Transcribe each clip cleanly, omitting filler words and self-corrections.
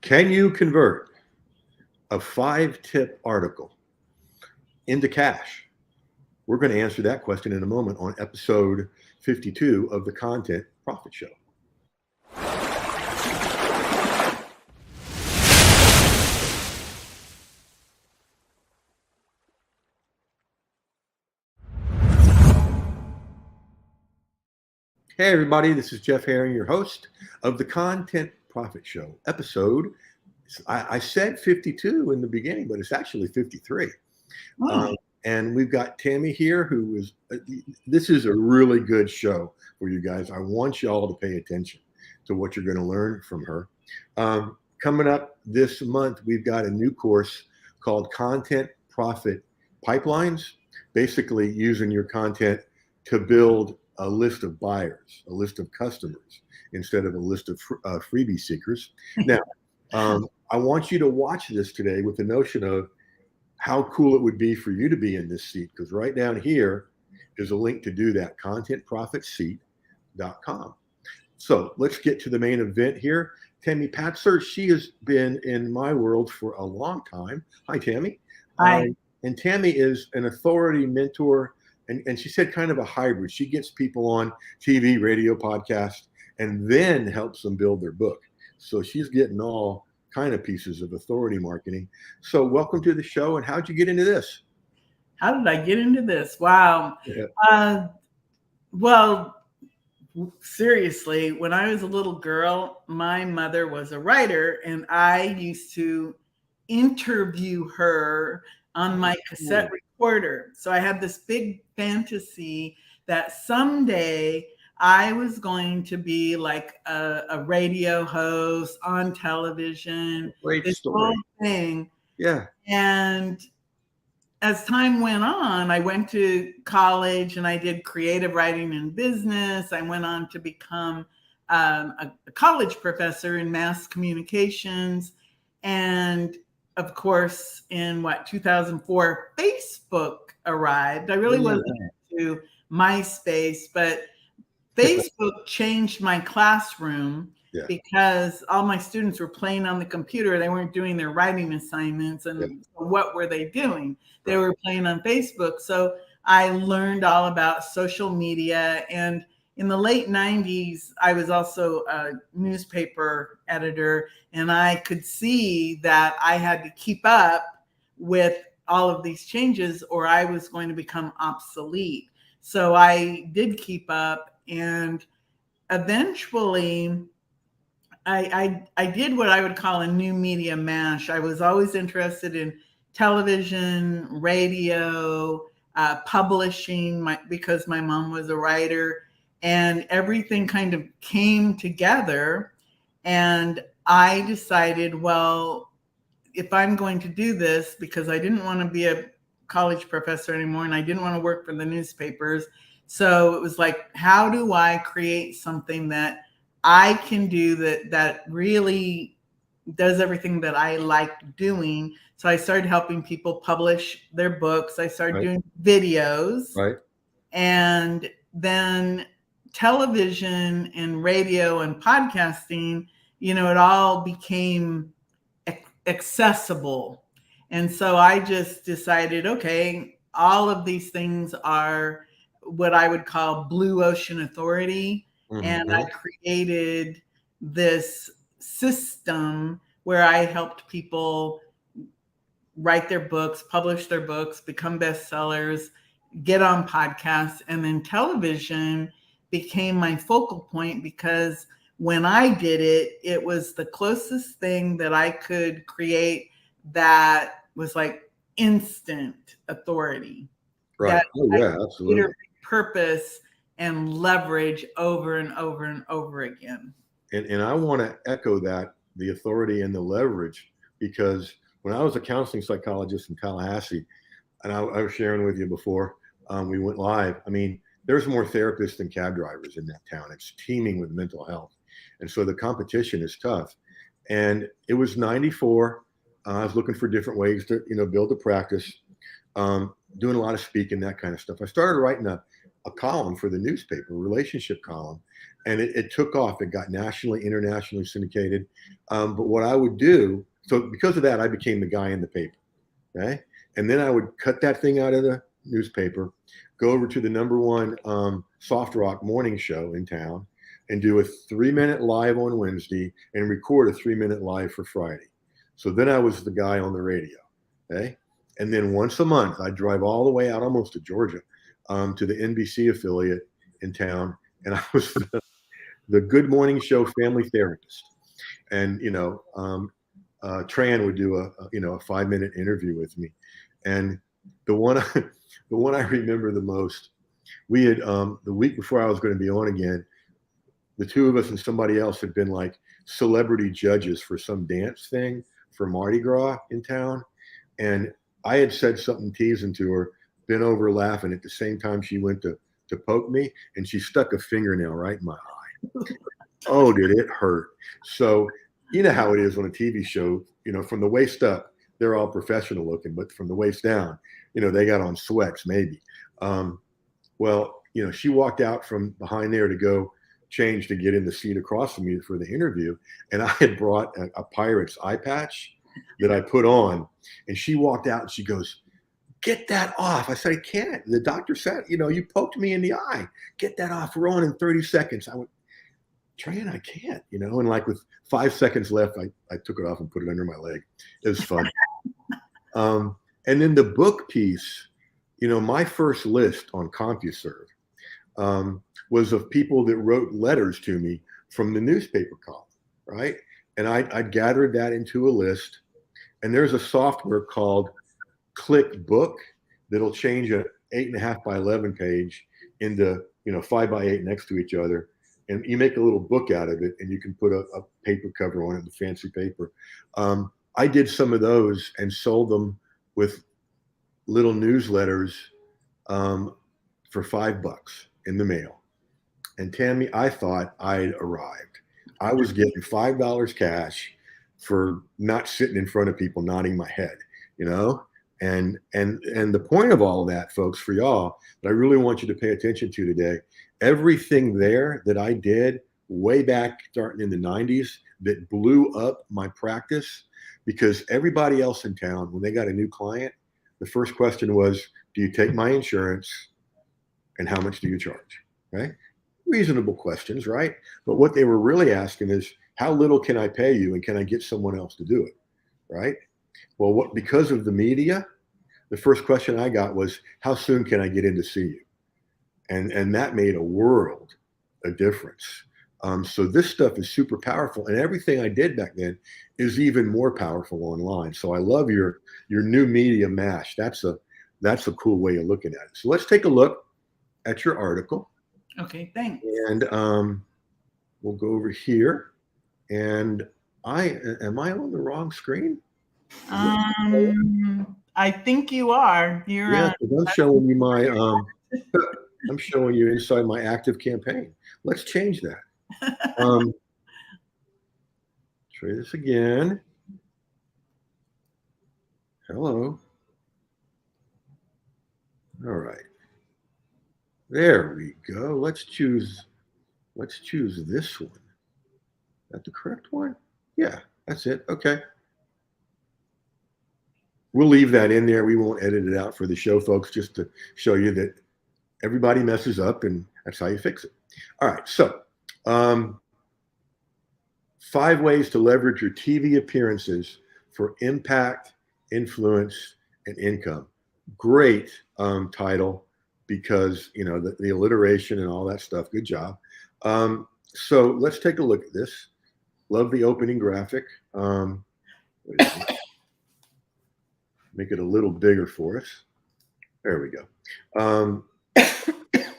Can you convert a 5-tip article into cash? We're going to answer that question in a moment on episode 52 of the Content Profit Show. Hey, everybody, this is Jeff Herring, your host of the Content Profit Show. Episode, I said 52 in the beginning, but it's actually 53. And we've got Tammy here, who is, this is a really good show for you guys. I want y'all to pay attention to what you're going to learn from her. Coming up this month, we've got a new course called Content Profit Pipelines, basically using your content to build a list of buyers, a list of customers, instead of a list of freebie seekers. Now, I want you to watch this today with the notion of how cool it would be for you to be in this seat, because right down here is a link to do that, contentprofitseat.com. So let's get to the main event here. Tammy Patzer, she has been in my world for a long time. Hi, Tammy. Hi. And Tammy is an authority mentor, and she said kind of a hybrid. She gets people on TV, radio, podcast, and then helps them build their book. So she's getting all kind of pieces of authority marketing. So welcome to the show. And how'd you get into this? How did I get into this? Wow. Yeah. Well, seriously, when I was a little girl, my mother was a writer, and I used to interview her on my cassette recorder. So I had this big fantasy that someday I was going to be like a radio host on television. Great this story. whole thing. Yeah. And as time went on, I went to college and I did creative writing and business. I went on to become a college professor in mass communications. And of course, in 2004, Facebook arrived. I really wasn't into MySpace, but Facebook changed my classroom because all my students were playing on the computer. They weren't doing their writing assignments. And what were they doing? They were playing on Facebook. So I learned all about social media. And in the late 90s, I was also a newspaper editor, and I could see that I had to keep up with all of these changes or I was going to become obsolete. So I did keep up, and eventually I did what I would call a new media mash. I was always interested in television, radio, publishing, because my mom was a writer, and everything kind of came together. And I decided, well, if I'm going to do this, because I didn't want to be a college professor anymore and I didn't want to work for the newspapers. So it was like, how do I create something that I can do that really does everything that I like doing? So I started helping people publish their books. I started doing videos. And then television and radio and podcasting, it all became accessible. And so I just decided, okay, all of these things are what I would call blue ocean authority. And I created this system where I helped people write their books, publish their books, become bestsellers, get on podcasts. And then television became my focal point, because when I did it, it was the closest thing that I could create that was like instant authority. Right. Absolutely. Purpose and leverage over and over and over again. And I want to echo that, the authority and the leverage, because when I was a counseling psychologist in Tallahassee, and I was sharing with you before we went live, I mean, there's more therapists than cab drivers in that town. It's teeming with mental health. And so the competition is tough. And it was 94. I was looking for different ways to, build a practice, doing a lot of speaking, that kind of stuff. I started writing a column for the newspaper, a relationship column, and it took off. It got nationally, internationally syndicated. But what I would do, so because of that, I became the guy in the paper. Okay. And then I would cut that thing out of the newspaper, go over to the #1 soft rock morning show in town and do a 3-minute live on Wednesday and record a 3-minute live for Friday. So then I was the guy on the radio. Okay. And then once a month, I'd drive all the way out almost to Georgia to the NBC affiliate in town. And I was the Good Morning Show family therapist. And, Tran would do a 5-minute interview with me. And the one, the one I remember the most, we had, the week before I was going to be on again, the two of us and somebody else had been like celebrity judges for some dance thing for Mardi Gras in town. And I had said something teasing to her, been over laughing at the same time she went to poke me, and she stuck a fingernail right in my eye. Oh, did it hurt? So you know how it is on a TV show, from the waist up, they're all professional looking, but from the waist down, they got on sweats maybe. Well, she walked out from behind there to go change to get in the seat across from me for the interview. And I had brought a Pirates eye patch that I put on, and she walked out and she goes, "Get that off." I said, "I can't. The doctor said, you poked me in the eye. Get that off. We're on in 30 seconds. I went, "Tran, I can't," and like with 5 seconds left, I took it off and put it under my leg. It was fun. And then the book piece, my first list on CompuServe was of people that wrote letters to me from the newspaper column, right? And I gathered that into a list. And there's a software called Click Book that'll change a 8.5 by 11 page into 5 by 8 next to each other, and you make a little book out of it, and you can put a paper cover on it, the fancy paper. I did some of those and sold them with little newsletters for $5 in the mail. And Tammy, I thought I'd arrived. I was getting $5 cash for not sitting in front of people nodding my head, And the point of all of that, folks, for y'all, that I really want you to pay attention to today, everything there that I did way back starting in the 90s that blew up my practice, because everybody else in town, when they got a new client, the first question was, "Do you take my insurance? And how much do you charge?" Right? Reasonable questions, right? But what they were really asking is, how little can I pay you, and can I get someone else to do it? Right? Well, because of the media, the first question I got was, "How soon can I get in to see you?" And that made a world of difference. So this stuff is super powerful, and everything I did back then is even more powerful online. So I love your new media mash. That's a cool way of looking at it. So let's take a look at your article. Okay, thanks. And we'll go over here. And am I on the wrong screen? I think you are. Yeah, I'm showing you my I'm showing you inside my active campaign. Let's change that. Try this again. Hello. All right. There we go. Let's choose this one. Is that the correct one? Yeah, that's it. Okay. We'll leave that in there. We won't edit it out for the show, folks, just to show you that everybody messes up, and that's how you fix it. All right. So 5 ways to leverage your TV appearances for impact, influence, and income. Great title, because the alliteration and all that stuff. Good job. So let's take a look at this. Love the opening graphic. Make it a little bigger for us. There we go. And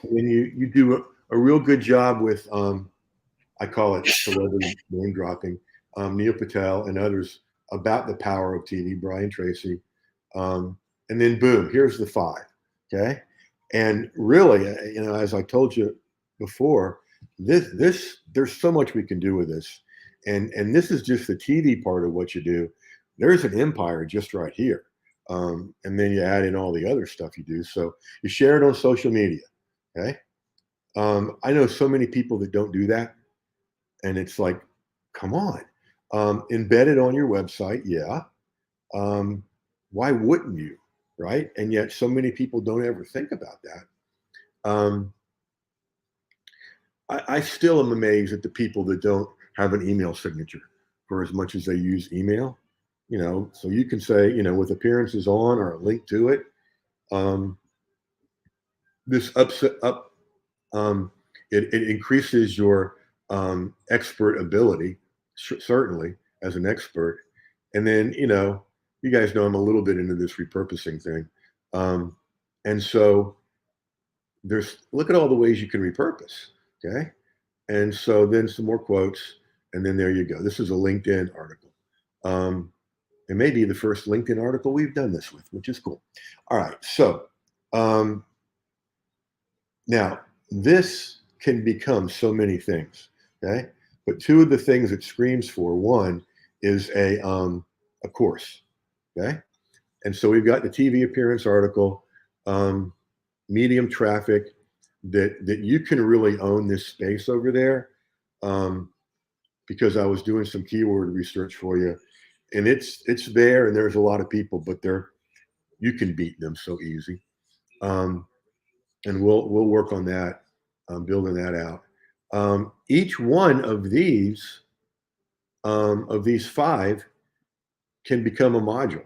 you do a real good job with, I call it celebrity name dropping, Neil Patel and others about the power of TV, Brian Tracy. And then boom, here's the 5. Okay. And really, as I told you before, this there's so much we can do with this. And this is just the TV part of what you do. There's an empire just right here. And then you add in all the other stuff you do. So you share it on social media. Okay. I know so many people that don't do that, and it's like, come on, embed it on your website, yeah. Um, why wouldn't you, right? And yet, so many people don't ever think about that. Um, I still am amazed at the people that don't have an email signature for as much as they use email. So you can say, with appearances on or a link to it. Um, this up um, it increases your expert ability, certainly as an expert. And then you guys know I'm a little bit into this repurposing thing, um, and so there's look at all the ways you can repurpose. Okay, and so then some more quotes, and then there you go. This is a LinkedIn article. It may be the first LinkedIn article we've done this with, which is cool. All right, so um, now this can become so many things. Okay, but two of the things it screams for, one is a course. Okay, and so we've got the TV appearance article, um, medium traffic, that you can really own this space over there. Um, because I was doing some keyword research for you, and it's there, and there's a lot of people, but you can beat them so easy. Um, and we'll work on that, building that out. Each one of these five can become a module,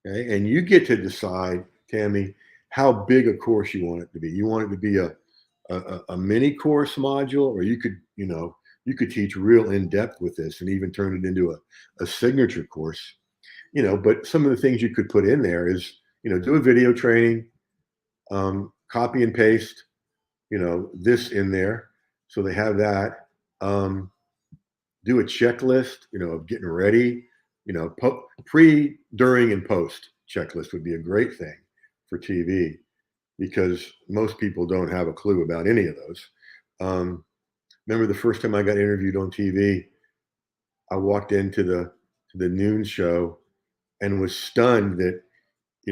okay? And you get to decide, Tammy, how big a course you want it to be. You want it to be a mini course module, or you could teach real in depth with this and even turn it into a signature course. But some of the things you could put in there is do a video training, copy and paste this in there, so they have that. Do a checklist of getting ready. Pre, during, and post checklist would be a great thing for TV, because most people don't have a clue about any of those. Remember the first time I got interviewed on TV, I walked into the noon show and was stunned that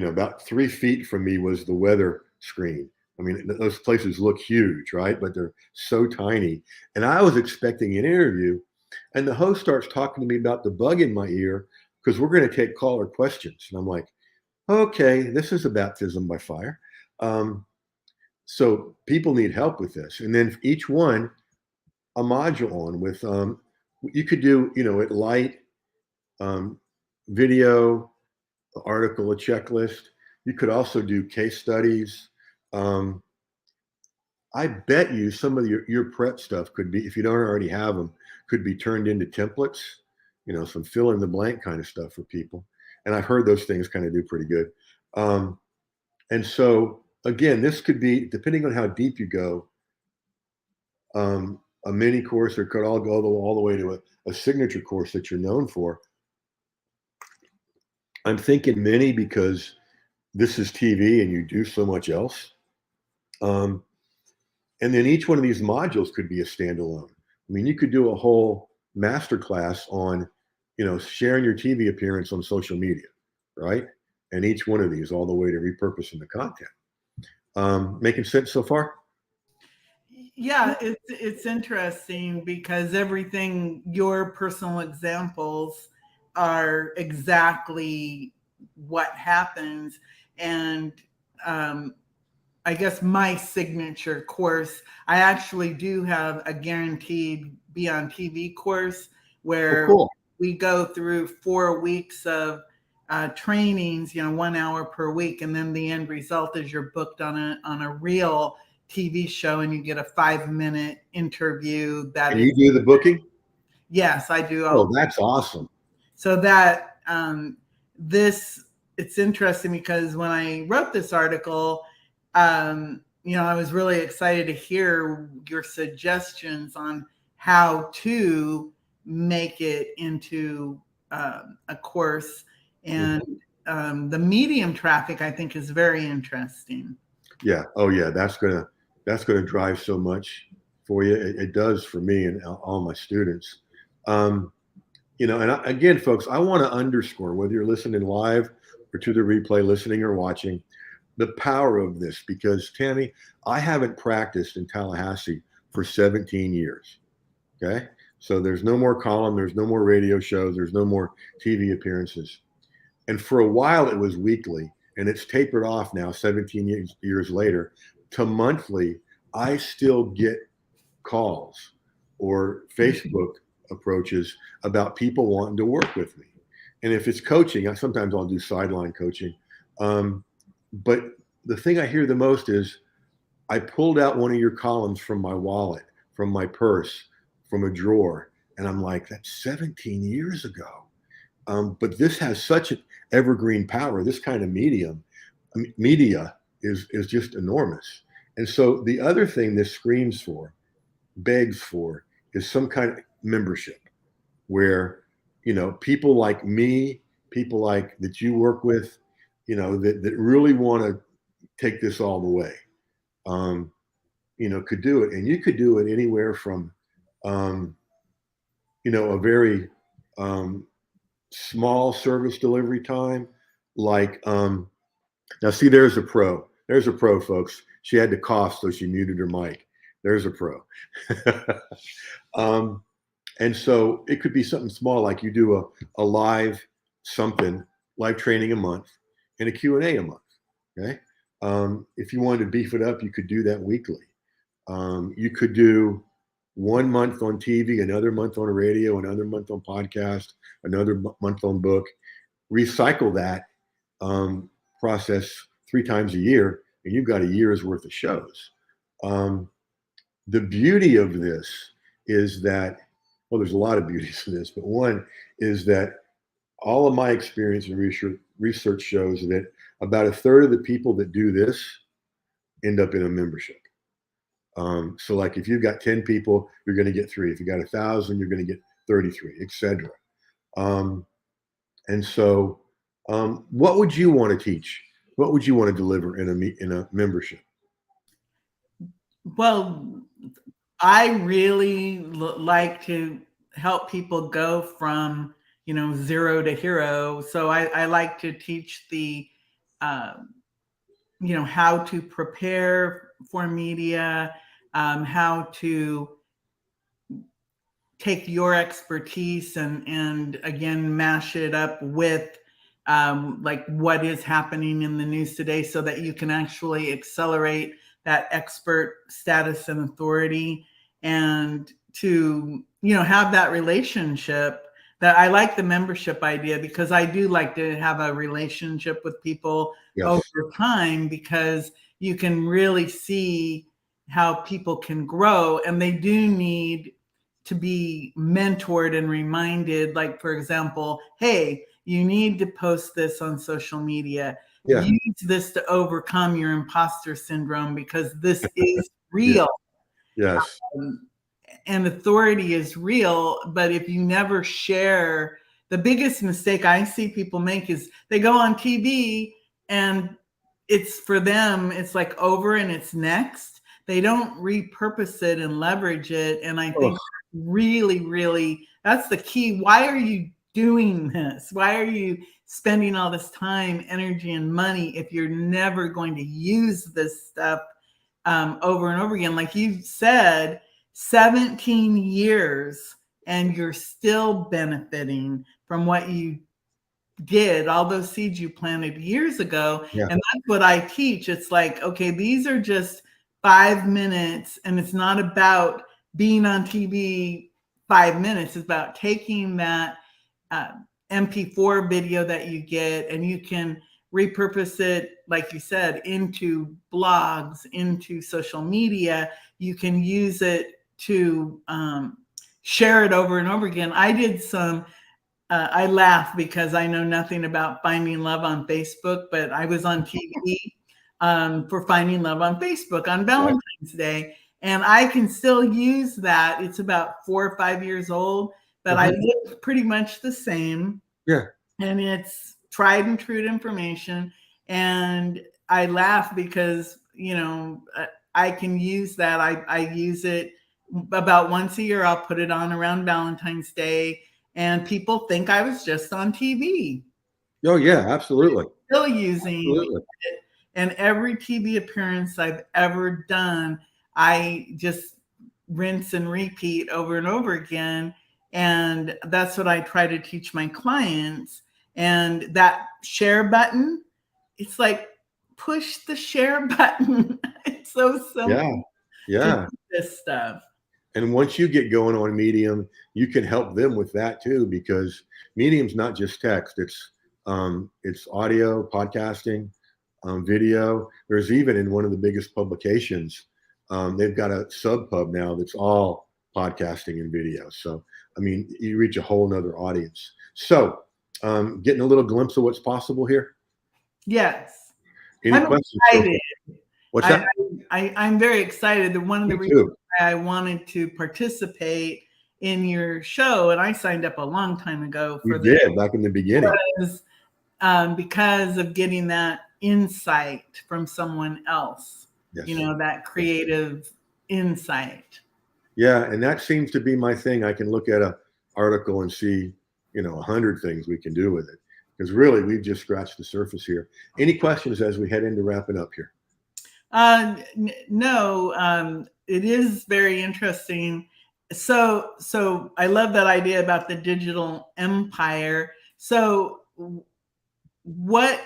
about 3 feet from me was the weather screen. I mean, those places look huge, right? But they're so tiny. And I was expecting an interview, and the host starts talking to me about the bug in my ear because we're going to take caller questions. And I'm like, okay, this is a baptism by fire. So people need help with this. And then each one, a module on with, you could do, at light, um, video, article, a checklist. You could also do case studies. Um, I bet you some of your prep stuff could be, if you don't already have them, could be turned into templates, some fill in the blank kind of stuff for people. And I've heard those things kind of do pretty good. And so, again, this could be, depending on how deep you go, a mini course, or could all go all the way to a signature course that you're known for. I'm thinking mini because this is TV and you do so much else. And then each one of these modules could be a standalone. I mean, you could do a whole masterclass on, sharing your TV appearance on social media, right? And each one of these, all the way to repurposing the content. Making sense so far? Yeah, it's interesting because everything, your personal examples are exactly what happens. And I guess my signature course, I actually do have a guaranteed Be on TV course where we go through 4 weeks of trainings, 1 hour per week, and then the end result is you're booked on a real TV show, and you get a 5-minute interview. And you do the booking? Yes, I do. Oh, that's awesome. So that it's interesting because when I wrote this article, I was really excited to hear your suggestions on how to make it into a course. And the medium traffic, I think, is very interesting. Yeah. Oh, yeah. That's gonna drive so much for you. It does for me and all my students. And again, folks, I want to underscore, whether you're listening live or to the replay, listening or watching, the power of this, because Tammy, I haven't practiced in Tallahassee for 17 years. Okay. So there's no more column, there's no more radio shows, there's no more TV appearances. And for a while it was weekly, and it's tapered off now 17 years later to monthly. I still get calls or Facebook approaches about people wanting to work with me. And if it's coaching, sometimes I'll do sideline coaching. But the thing I hear the most is, I pulled out one of your columns from my wallet, from my purse, from a drawer. And I'm like, that's 17 years ago. But this has such an evergreen power. This kind of media is just enormous. And so the other thing this screams for, begs for, is some kind of membership where, people like me, people like that you work with, that really want to take this all the way, could do it. And you could do it anywhere from, a very small service delivery time, like, now see, there's a pro. There's a pro, folks. She had to cough, so she muted her mic. There's a pro. And so it could be something small, like you do a live something, live training a month, and a Q&A a month. Okay. If you wanted to beef it up, you could do that weekly. You could do 1 month on TV, another month on radio, another month on podcast, another month on book. Recycle that process 3 times a year, and you've got a year's worth of shows. The beauty of this is that, well, there's a lot of beauties in this, but one is that all of my experience and research shows that about a third of the people that do this end up in a membership. So like if you've got 10 people, you're going to get 3. If you got 1,000, you're going to get 33, etc. And so what would you want to teach? What would you want to deliver in a membership? Well, I really like to help people go from, 0 to hero. So I like to teach the, how to prepare for media, how to take your expertise and again, mash it up with like what is happening in the news today so that you can actually accelerate that expert status and authority, and to, have that relationship. That I like the membership idea, because I do like to have a relationship with people. Yes. Over time, because you can really see how people can grow, and they do need to be mentored and reminded, like, for example, hey, you need to post this on social media. Yeah. Use this to overcome your imposter syndrome, because this is real. Yes. And authority is real. But if you never share, the biggest mistake I see people make is they go on TV and it's, for them, it's like over and it's next. They don't repurpose it and leverage it. And I think really, that's the key. Why are you doing this? Why are you spending all this time, energy, and money if you're never going to use this stuff over and over again? Like you said, 17 years, and you're still benefiting from what you did, all those seeds you planted years ago. Yeah. And that's what I teach. It's like, okay, these are just 5 minutes, and it's not about being on TV 5 minutes. It's about taking that MP4 video that you get, and you can repurpose it, like you said, into blogs, into social media. You can use it to share it over and over again. I did some, I laugh because I know nothing about finding love on Facebook, but I was on TV for Finding Love on Facebook on Valentine's Day. And I can still use that. It's about 4 or 5 years old, but I look pretty much the same. Yeah. And it's tried and true information. And I laugh because, I can use that. I use it about once a year. I'll put it on around Valentine's Day, and people think I was just on TV. Oh yeah, absolutely. Still using it. And every TV appearance I've ever done, I just rinse and repeat over and over again. And that's what I try to teach my clients. And that share button, it's like push the share button. It's so Yeah. simple to Yeah. do this stuff. And once you get going on Medium, you can help them with that too, because Medium's not just text. It's audio, podcasting, video. There's even in one of the biggest publications, they've got a sub pub now that's all podcasting and video. So, I mean, you reach a whole nother audience. So, getting a little glimpse of what's possible here. Yes. Any I'm questions so far? excited. What's that? I'm very excited. That one of the Me reasons too. why I wanted to participate in your show, and I signed up a long time ago for You did back in the beginning. was because of getting that insight from someone else. Yes. You know, that creative insight. Yeah, and that seems to be my thing. I can look at an article and see, 100 things we can do with it. Because really, we've just scratched the surface here. Any questions as we head into wrapping up here? No, it is very interesting. So I love that idea about the digital empire. So what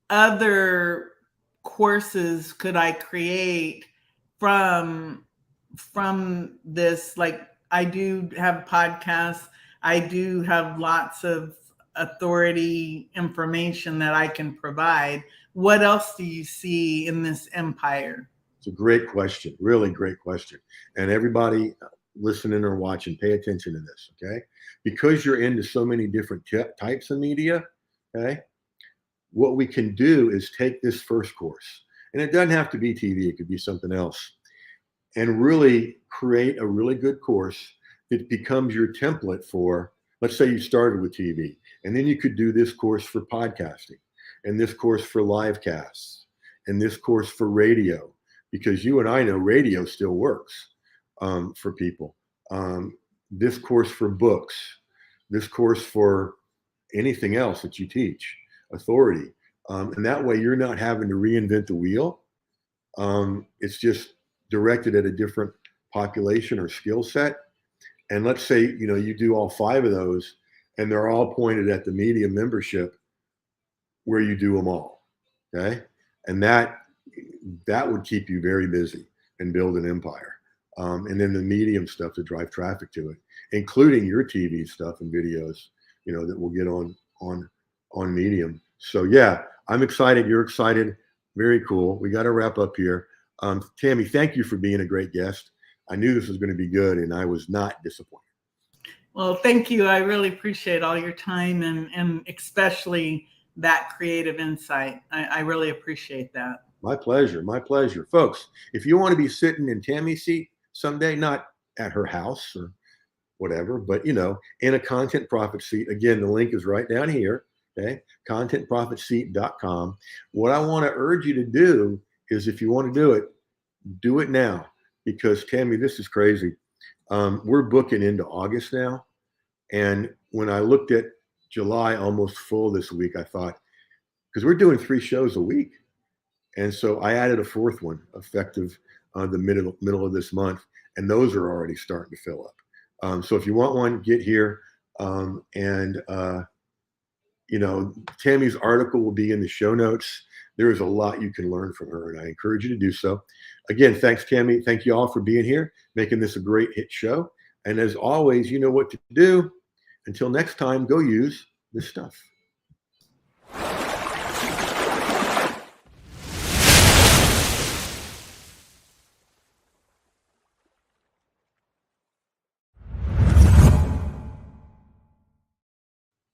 other courses could I create from this? Like, I do have podcasts. I do have lots of authority information that I can provide. What else do you see in this empire? It's a great question, really great question. And everybody listening or watching, pay attention to this, okay? Because you're into so many different types of media, okay? What we can do is take this first course, and it doesn't have to be TV, it could be something else, and really create a really good course that becomes your template for, let's say you started with TV, and then you could do this course for podcasting, and this course for live casts, and this course for radio, because you and I know radio still works for people. This course for books, this course for anything else that you teach, authority. And that way you're not having to reinvent the wheel. It's just directed at a different population or skill set. And let's say, you do all 5 of those and they're all pointed at the Medium membership where you do them all. Okay. And that would keep you very busy and build an empire. And then the Medium stuff to drive traffic to it, including your TV stuff and videos, that will get on Medium. So yeah, I'm excited. You're excited. Very cool. We got to wrap up here. Tammy, thank you for being a great guest. I knew this was going to be good, and I was not disappointed. Well, thank you. I really appreciate all your time and especially that creative insight. I really appreciate that. My pleasure. My pleasure. Folks, if you want to be sitting in Tammy's seat someday, not at her house or whatever, but in a content profit seat, again, the link is right down here. Okay, contentprofitseat.com. What I want to urge you to do is, if you want to do it now, because Tammy, this is crazy. We're booking into August now. And when I looked at July almost full this week, I thought, because we're doing 3 shows a week. And so I added a 4th one effective the middle of this month. And those are already starting to fill up. So if you want one, get here. Tammy's article will be in the show notes. There is a lot you can learn from her, and I encourage you to do so. Again, thanks, Tammy. Thank you all for being here, making this a great hit show. And as always, you know what to do. Until next time, go use this stuff.